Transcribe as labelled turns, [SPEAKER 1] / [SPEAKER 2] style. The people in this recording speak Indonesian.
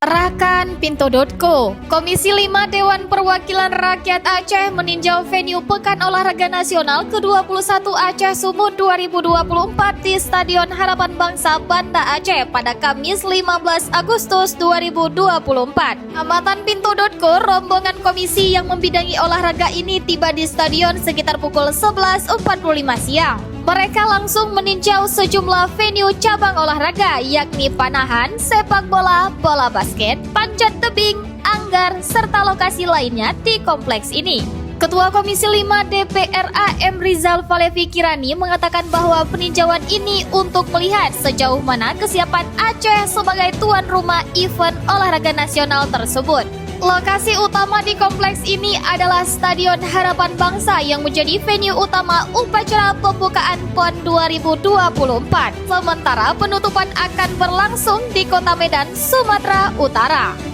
[SPEAKER 1] Rakan Pintu.co, Komisi 5 Dewan Perwakilan Rakyat Aceh meninjau venue Pekan Olahraga Nasional ke-21 Aceh Sumut 2024 di Stadion Harapan Bangsa Banda Aceh pada Kamis 15 Agustus 2024. Amatan Pintu.co, rombongan komisi yang membidangi olahraga ini tiba di stadion sekitar pukul 11.45 siang. Mereka langsung meninjau sejumlah venue cabang olahraga yakni panahan, sepak bola, bola basket, panjat tebing, anggar, serta lokasi lainnya di kompleks ini. Ketua Komisi 5 DPR AM Rizal Falevi Kirani mengatakan bahwa peninjauan ini untuk melihat sejauh mana kesiapan Aceh sebagai tuan rumah event olahraga nasional tersebut. Lokasi utama di kompleks ini adalah Stadion Harapan Bangsa yang menjadi venue utama upacara pembukaan PON 2024. Sementara penutupan akan berlangsung di Kota Medan, Sumatera Utara.